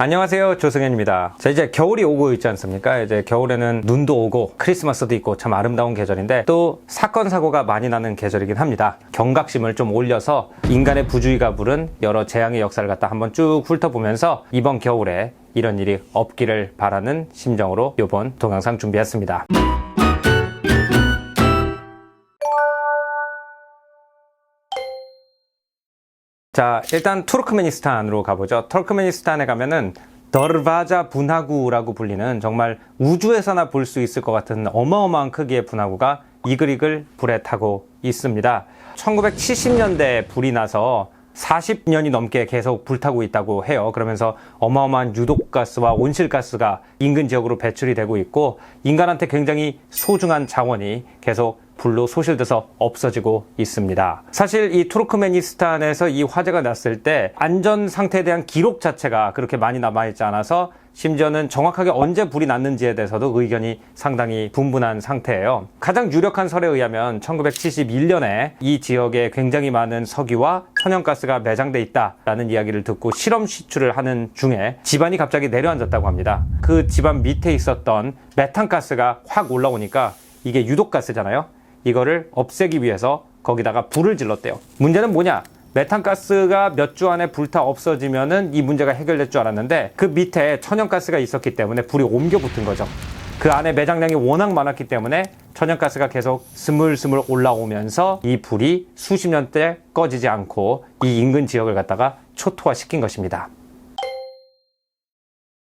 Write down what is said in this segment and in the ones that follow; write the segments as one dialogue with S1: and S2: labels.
S1: 안녕하세요, 조승현입니다. 자, 이제 겨울이 오고 있지 않습니까? 이제 겨울에는 눈도 오고 크리스마스도 있고 참 아름다운 계절인데 또 사건 사고가 많이 나는 계절이긴 합니다. 경각심을 좀 올려서 인간의 부주의가 부른 여러 재앙의 역사를 갖다 한번 쭉 훑어보면서 이번 겨울에 이런 일이 없기를 바라는 심정으로 이번 동영상 준비했습니다. 자, 일단 투르크메니스탄으로 가보죠. 투르크메니스탄에 가면은 더르바자 분화구라고 불리는 정말 우주에서나 볼 수 있을 것 같은 어마어마한 크기의 분화구가 이글이글 불에 타고 있습니다. 1970년대에 불이 나서 40년이 넘게 계속 불타고 있다고 해요. 그러면서 어마어마한 유독가스와 온실가스가 인근 지역으로 배출이 되고 있고 인간한테 굉장히 소중한 자원이 계속 불로 소실돼서 없어지고 있습니다. 사실 이 투르크메니스탄에서 이 화재가 났을 때 안전 상태에 대한 기록 자체가 그렇게 많이 남아있지 않아서 심지어는 정확하게 언제 불이 났는지에 대해서도 의견이 상당히 분분한 상태예요. 가장 유력한 설에 의하면 1971년에 이 지역에 굉장히 많은 석유와 천연가스가 매장돼 있다라는 이야기를 듣고 실험 시추를 하는 중에 집안이 갑자기 내려앉았다고 합니다. 그 집안 밑에 있었던 메탄가스가 확 올라오니까 이게 유독가스잖아요. 이거를 없애기 위해서 거기다가 불을 질렀대요. 문제는 뭐냐? 메탄가스가 몇 주 안에 불타 없어지면은 이 문제가 해결될 줄 알았는데 그 밑에 천연가스가 있었기 때문에 불이 옮겨 붙은 거죠. 그 안에 매장량이 워낙 많았기 때문에 천연가스가 계속 스물스물 올라오면서 이 불이 수십 년째 꺼지지 않고 이 인근 지역을 갖다가 초토화시킨 것입니다.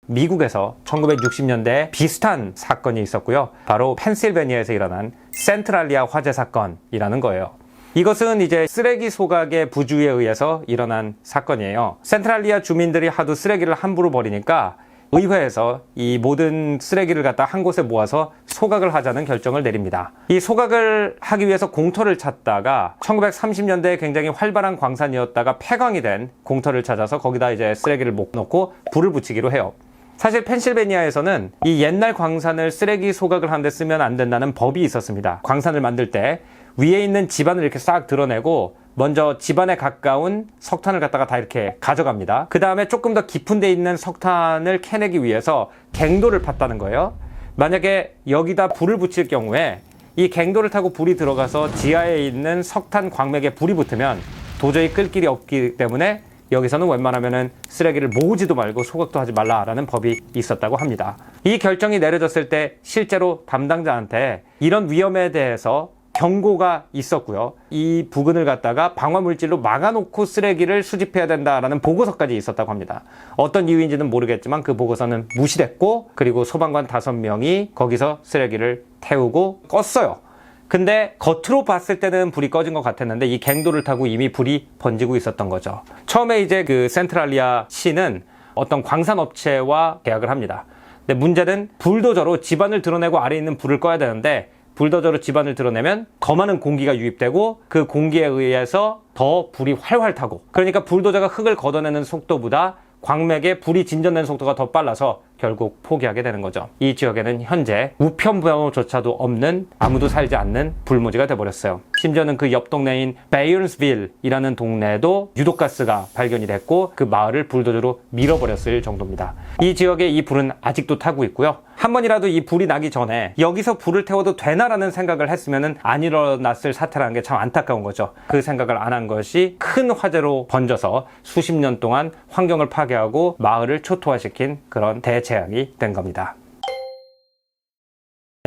S1: 미국에서 1960년대에 비슷한 사건이 있었고요. 바로 펜실베니아에서 일어난 센트랄리아 화재 사건이라는 거예요. 이것은 이제 쓰레기 소각의 부주의에 의해서 일어난 사건이에요. 센트랄리아 주민들이 하도 쓰레기를 함부로 버리니까 의회에서 이 모든 쓰레기를 갖다 한 곳에 모아서 소각을 하자는 결정을 내립니다. 이 소각을 하기 위해서 공터를 찾다가 1930년대에 굉장히 활발한 광산이었다가 폐광이 된 공터를 찾아서 거기다 이제 쓰레기를 못 넣고 불을 붙이기로 해요. 사실 펜실베니아에서는 이 옛날 광산을 쓰레기 소각을 하는데 쓰면 안 된다는 법이 있었습니다. 광산을 만들 때 위에 있는 집안을 이렇게 싹 드러내고 먼저 집안에 가까운 석탄을 갖다가 다 이렇게 가져갑니다. 그 다음에 조금 더 깊은 데 있는 석탄을 캐내기 위해서 갱도를 팠다는 거예요. 만약에 여기다 불을 붙일 경우에 이 갱도를 타고 불이 들어가서 지하에 있는 석탄 광맥에 불이 붙으면 도저히 끌 길이 없기 때문에 여기서는 웬만하면은 쓰레기를 모으지도 말고 소각도 하지 말라라는 법이 있었다고 합니다. 이 결정이 내려졌을 때 실제로 담당자한테 이런 위험에 대해서 경고가 있었고요. 이 부근을 갖다가 방화물질로 막아놓고 쓰레기를 수집해야 된다라는 보고서까지 있었다고 합니다. 어떤 이유인지는 모르겠지만 그 보고서는 무시됐고 그리고 소방관 5명이 거기서 쓰레기를 태우고 껐어요. 근데 겉으로 봤을 때는 불이 꺼진 것 같았는데 이 갱도를 타고 이미 불이 번지고 있었던 거죠. 처음에 이제 그 센트랄리아 시는 어떤 광산업체와 계약을 합니다. 근데 문제는 불도저로 집안을 드러내고 아래에 있는 불을 꺼야 되는데 불도저로 집안을 드러내면 더 많은 공기가 유입되고 그 공기에 의해서 더 불이 활활 타고 그러니까 불도저가 흙을 걷어내는 속도보다 광맥에 불이 진전되는 속도가 더 빨라서 결국 포기하게 되는 거죠. 이 지역에는 현재 우편번호조차도 없는 아무도 살지 않는 불모지가 돼버렸어요. 심지어는 그 옆 동네인 베이언스빌이라는 동네에도 유독가스가 발견이 됐고 그 마을을 불도저로 밀어버렸을 정도입니다. 이 지역에 이 불은 아직도 타고 있고요. 한 번이라도 이 불이 나기 전에 여기서 불을 태워도 되나라는 생각을 했으면 안 일어났을 사태라는 게 참 안타까운 거죠. 그 생각을 안 한 것이 큰 화재로 번져서 수십 년 동안 환경을 파괴하고 마을을 초토화시킨 그런 대재앙이 된 겁니다.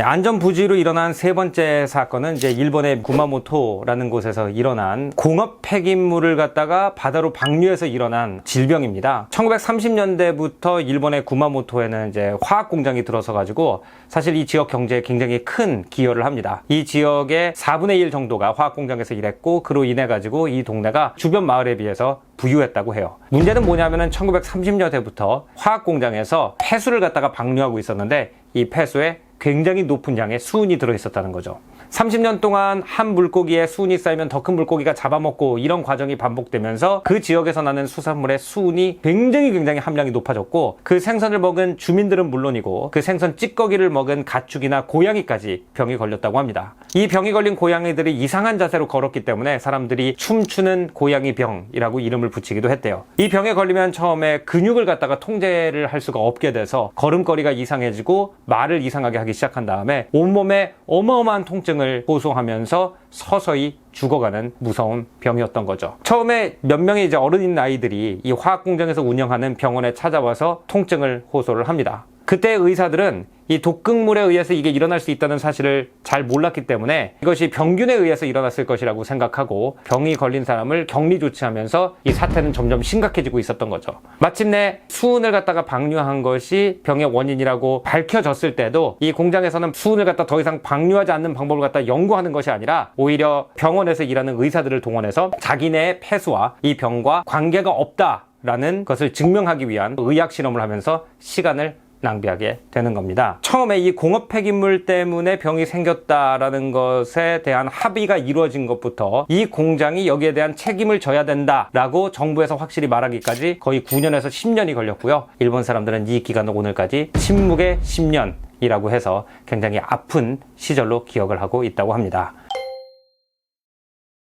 S1: 안전 부지로 일어난 세 번째 사건은 이제 일본의 구마모토라는 곳에서 일어난 공업 폐기물을 갖다가 바다로 방류해서 일어난 질병입니다. 1930년대부터 일본의 구마모토에는 이제 화학 공장이 들어서 가지고 사실 이 지역 경제에 굉장히 큰 기여를 합니다. 이 지역의 4분의 1 정도가 화학 공장에서 일했고 그로 인해 가지고 이 동네가 주변 마을에 비해서 부유했다고 해요. 문제는 뭐냐면은 1930년대부터 화학 공장에서 폐수를 갖다가 방류하고 있었는데 이 폐수에 굉장히 높은 양의 수은이 들어있었다는 거죠. 30년 동안 한 물고기에 수은이 쌓이면 더 큰 물고기가 잡아먹고 이런 과정이 반복되면서 그 지역에서 나는 수산물의 수은이 굉장히 함량이 높아졌고 그 생선을 먹은 주민들은 물론이고 그 생선 찌꺼기를 먹은 가축이나 고양이까지 병이 걸렸다고 합니다. 이 병이 걸린 고양이들이 이상한 자세로 걸었기 때문에 사람들이 춤추는 고양이 병이라고 이름을 붙이기도 했대요. 이 병에 걸리면 처음에 근육을 갖다가 통제를 할 수가 없게 돼서 걸음걸이가 이상해지고 말을 이상하게 하기 시작한 다음에 온몸에 어마어마한 통증을 호소하면서 서서히 죽어가는 무서운 병이었던 거죠. 처음에 몇 명의 이제 어른인 아이들이 이 화학 공장에서 운영하는 병원에 찾아와서 통증을 호소를 합니다. 그때 의사들은 이 독극물에 의해서 이게 일어날 수 있다는 사실을 잘 몰랐기 때문에 이것이 병균에 의해서 일어났을 것이라고 생각하고 병이 걸린 사람을 격리 조치하면서 이 사태는 점점 심각해지고 있었던 거죠. 마침내 수은을 갖다가 방류한 것이 병의 원인이라고 밝혀졌을 때도 이 공장에서는 수은을 갖다 더 이상 방류하지 않는 방법을 갖다 연구하는 것이 아니라 오히려 병원에서 일하는 의사들을 동원해서 자기네의 폐수와 이 병과 관계가 없다라는 것을 증명하기 위한 의학 실험을 하면서 시간을 낭비하게 되는 겁니다. 처음에 이 공업 폐기물 때문에 병이 생겼다라는 것에 대한 합의가 이루어진 것부터 이 공장이 여기에 대한 책임을 져야 된다라고 정부에서 확실히 말하기까지 거의 9년에서 10년이 걸렸고요. 일본 사람들은 이 기간을 오늘까지 침묵의 10년이라고 해서 굉장히 아픈 시절로 기억을 하고 있다고 합니다.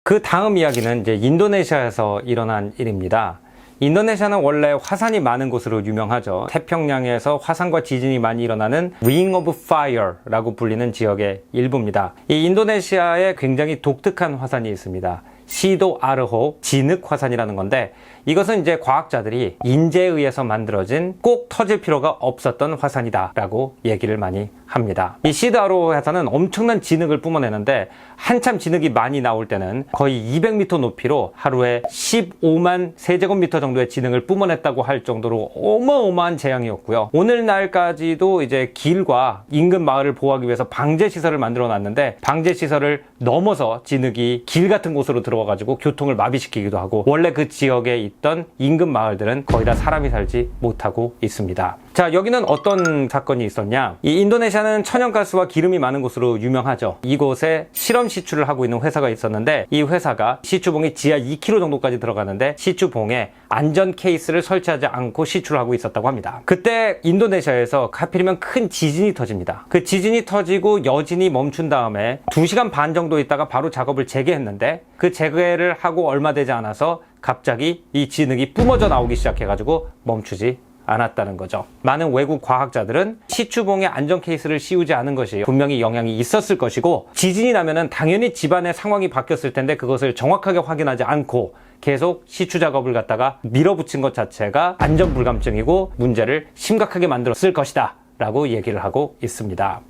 S1: 그 다음 이야기는 이제 인도네시아에서 일어난 일입니다. 인도네시아는 원래 화산이 많은 곳으로 유명하죠. 태평양에서 화산과 지진이 많이 일어나는 Ring of Fire라고 불리는 지역의 일부입니다. 이 인도네시아에 굉장히 독특한 화산이 있습니다. 시도 아르호 진흙 화산이라는 건데 이것은 이제 과학자들이 인재에 의해서 만들어진 꼭 터질 필요가 없었던 화산이다 라고 얘기를 많이 합니다. 이 시도 아르호 화산은 엄청난 진흙을 뿜어내는데 한참 진흙이 많이 나올 때는 거의 200m 높이로 하루에 15만 세제곱미터 정도의 진흙을 뿜어냈다고 할 정도로 어마어마한 재앙이었고요. 오늘날까지도 이제 길과 인근 마을을 보호하기 위해서 방제시설을 만들어 놨는데 방제시설을 넘어서 진흙이 길 같은 곳으로 들어와가지고 교통을 마비시키기도 하고 원래 그 지역에 있던 인근 마을들은 거의 다 사람이 살지 못하고 있습니다. 자, 여기는 어떤 사건이 있었냐? 이 인도네시아는 천연가스와 기름이 많은 곳으로 유명하죠. 이곳에 실험 시추를 하고 있는 회사가 있었는데 이 회사가 시추봉이 지하 2km 정도까지 들어가는데 시추봉에 안전 케이스를 설치하지 않고 시추를 하고 있었다고 합니다. 그때 인도네시아에서 하필이면 큰 지진이 터집니다. 그 지진이 터지고 여진이 멈춘 다음에 2시간 반 정도 있다가 바로 작업을 재개했는데 그 재개를 하고 얼마 되지 않아서 갑자기 이 진흙이 뿜어져 나오기 시작해가지고 멈추지 않았다는 거죠. 많은 외국 과학자들은 시추봉에 안전 케이스를 씌우지 않은 것이 분명히 영향이 있었을 것이고 지진이 나면은 당연히 집안의 상황이 바뀌었을 텐데 그것을 정확하게 확인하지 않고 계속 시추 작업을 갖다가 밀어붙인 것 자체가 안전 불감증이고 문제를 심각하게 만들었을 것이다 라고 얘기를 하고 있습니다.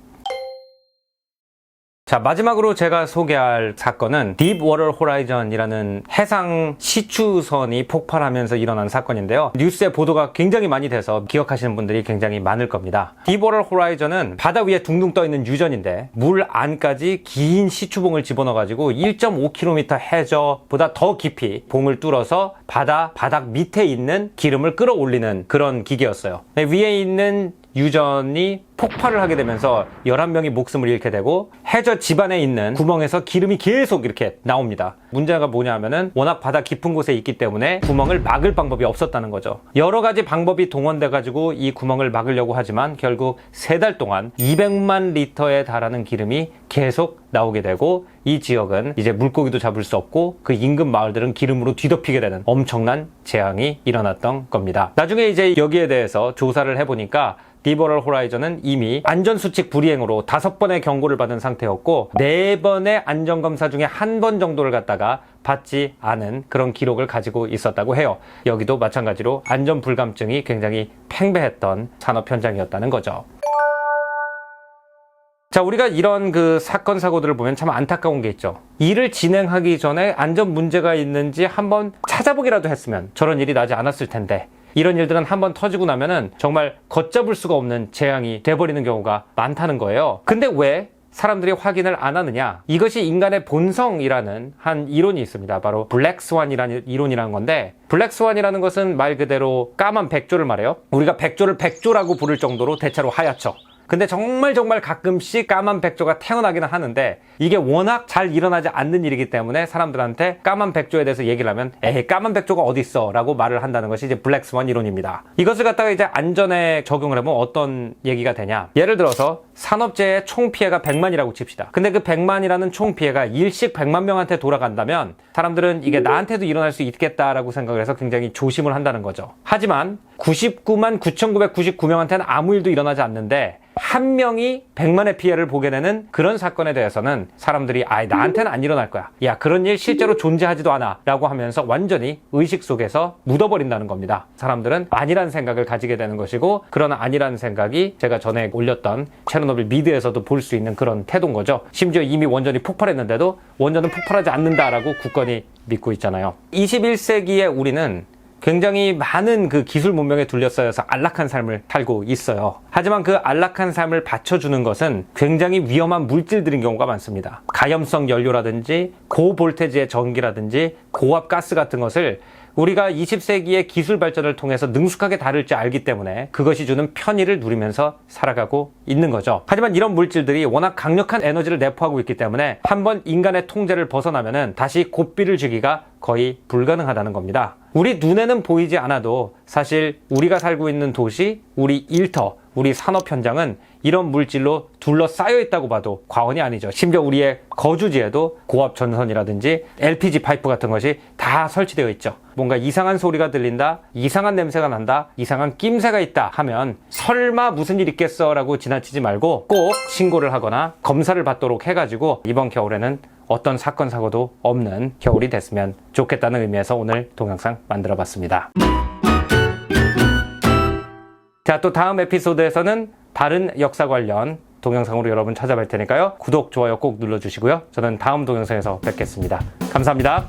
S1: 자, 마지막으로 제가 소개할 사건은 딥워터 호라이즌이라는 해상 시추선이 폭발하면서 일어난 사건인데요. 뉴스에 보도가 굉장히 많이 돼서 기억하시는 분들이 굉장히 많을 겁니다. 딥워터 호라이즌은 바다 위에 둥둥 떠 있는 유전인데 물 안까지 긴 시추봉을 집어넣어가지고 1.5km 해저보다 더 깊이 봉을 뚫어서 바다 바닥 밑에 있는 기름을 끌어올리는 그런 기계였어요. 위에 있는 유전이 폭발을 하게 되면서 11명이 목숨을 잃게 되고 해저 집안에 있는 구멍에서 기름이 계속 이렇게 나옵니다. 문제가 뭐냐면은 워낙 바다 깊은 곳에 있기 때문에 구멍을 막을 방법이 없었다는 거죠. 여러 가지 방법이 동원돼 가지고 이 구멍을 막으려고 하지만 결국 3달 동안 200만 리터에 달하는 기름이 계속 나오게 되고 이 지역은 이제 물고기도 잡을 수 없고 그 인근 마을들은 기름으로 뒤덮이게 되는 엄청난 재앙이 일어났던 겁니다. 나중에 이제 여기에 대해서 조사를 해보니까 딥워터 호라이즌은 이미 안전수칙 불이행으로 5번의 경고를 받은 상태였고 4번의 안전검사 중에 1번 정도를 갖다가 받지 않은 그런 기록을 가지고 있었다고 해요. 여기도 마찬가지로 안전불감증이 굉장히 팽배했던 산업 현장이었다는 거죠. 자, 우리가 이런 그 사건 사고들을 보면 참 안타까운 게 있죠. 일을 진행하기 전에 안전 문제가 있는지 한번 찾아보기라도 했으면 저런 일이 나지 않았을 텐데 이런 일들은 한번 터지고 나면은 정말 걷잡을 수가 없는 재앙이 돼버리는 경우가 많다는 거예요. 근데 왜 사람들이 확인을 안 하느냐? 이것이 인간의 본성이라는 한 이론이 있습니다. 바로 블랙스완이라는 이론이라는 건데 블랙스완이라는 것은 말 그대로 까만 백조를 말해요. 우리가 백조를 백조라고 부를 정도로 대체로 하얗죠. 근데 정말 가끔씩 까만 백조가 태어나기는 하는데 이게 워낙 잘 일어나지 않는 일이기 때문에 사람들한테 까만 백조에 대해서 얘기를 하면 에이 까만 백조가 어디 있어 라고 말을 한다는 것이 이제 블랙스완 이론입니다. 이것을 갖다가 이제 안전에 적용을 해보면 어떤 얘기가 되냐, 예를 들어서 산업재해 총 피해가 100만이라고 칩시다. 근데 그 100만이라는 총 피해가 일식 100만 명한테 돌아간다면 사람들은 이게 나한테도 일어날 수 있겠다라고 생각을 해서 굉장히 조심을 한다는 거죠. 하지만 99만 9,999명한테는 아무 일도 일어나지 않는데 한 명이 100만의 피해를 보게 되는 그런 사건에 대해서는 사람들이 나한테는 안 일어날 거야, 야 그런 일 실제로 존재하지도 않아 라고 하면서 완전히 의식 속에서 묻어버린다는 겁니다. 사람들은 아니라는 생각을 가지게 되는 것이고, 그런 아니라는 생각이 제가 전에 올렸던 체르노빌 미드에서도 볼 수 있는 그런 태도인 거죠. 심지어 이미 원전이 폭발했는데도 원전은 폭발하지 않는다라고 굳건히 믿고 있잖아요. 21세기에 우리는 굉장히 많은 그 기술 문명에 둘러싸여서 안락한 삶을 살고 있어요. 하지만 그 안락한 삶을 받쳐주는 것은 굉장히 위험한 물질들인 경우가 많습니다. 가염성 연료라든지 고볼테지의 전기라든지 고압 가스 같은 것을 우리가 20세기의 기술 발전을 통해서 능숙하게 다룰 줄 알기 때문에 그것이 주는 편의를 누리면서 살아가고 있는 거죠. 하지만 이런 물질들이 워낙 강력한 에너지를 내포하고 있기 때문에 한번 인간의 통제를 벗어나면은 다시 고삐를 주기가 거의 불가능하다는 겁니다. 우리 눈에는 보이지 않아도 사실 우리가 살고 있는 도시, 우리 일터, 우리 산업 현장은 이런 물질로 둘러싸여 있다고 봐도 과언이 아니죠. 심지어 우리의 거주지에도 고압 전선이라든지 LPG 파이프 같은 것이 다 설치되어 있죠. 뭔가 이상한 소리가 들린다, 이상한 냄새가 난다, 이상한 낌새가 있다 하면 설마 무슨 일 있겠어 라고 지나치지 말고 꼭 신고를 하거나 검사를 받도록 해가지고 이번 겨울에는 어떤 사건 사고도 없는 겨울이 됐으면 좋겠다는 의미에서 오늘 동영상 만들어 봤습니다. 자, 또 다음 에피소드에서는 다른 역사 관련 동영상으로 여러분 찾아뵐 테니까요. 구독, 좋아요 꼭 눌러주시고요. 저는 다음 동영상에서 뵙겠습니다. 감사합니다.